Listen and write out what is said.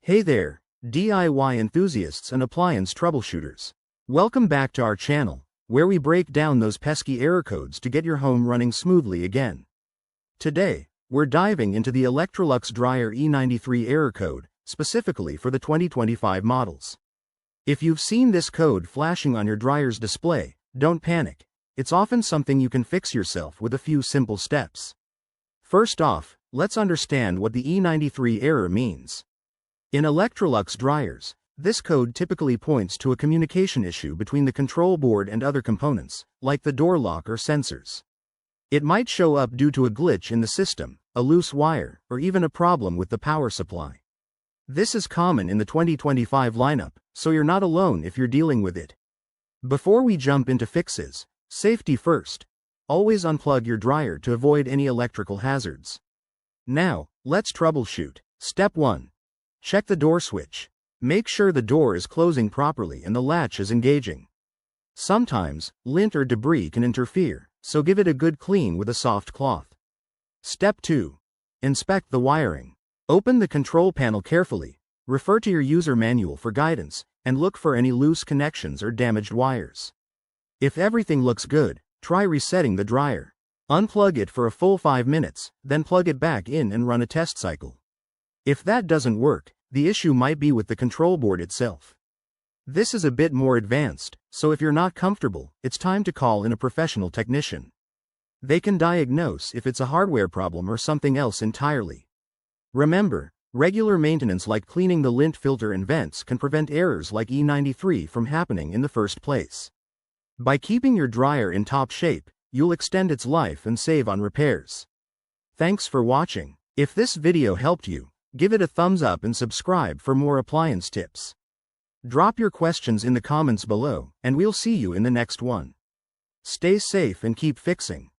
Hey there, DIY enthusiasts and appliance troubleshooters. Welcome back to our channel, where we break down those pesky error codes to get your home running smoothly again. Today, we're diving into the Electrolux dryer E93 error code, specifically for the 2025 models. If you've seen this code flashing on your dryer's display, don't panic. It's often something you can fix yourself with a few simple steps. First off, let's understand what the E93 error means. In Electrolux dryers, this code typically points to a communication issue between the control board and other components, like the door lock or sensors. It might show up due to a glitch in the system, a loose wire, or even a problem with the power supply. This is common in the 2025 lineup, so you're not alone if you're dealing with it. Before we jump into fixes, safety first. Always unplug your dryer to avoid any electrical hazards. Now, let's troubleshoot. Step 1. Check the door switch. Make sure the door is closing properly and the latch is engaging. Sometimes, lint or debris can interfere, so give it a good clean with a soft cloth. Step 2. Inspect the wiring. Open the control panel carefully, refer to your user manual for guidance, and look for any loose connections or damaged wires. If everything looks good, try resetting the dryer. Unplug it for a full 5 minutes, then plug it back in and run a test cycle. If that doesn't work, the issue might be with the control board itself. This is a bit more advanced, so if you're not comfortable, it's time to call in a professional technician. They can diagnose if it's a hardware problem or something else entirely. Remember, regular maintenance like cleaning the lint filter and vents can prevent errors like E93 from happening in the first place. By keeping your dryer in top shape, you'll extend its life and save on repairs. Thanks for watching. If this video helped you, give it a thumbs up and subscribe for more appliance tips. Drop your questions in the comments below, and we'll see you in the next one. Stay safe and keep fixing.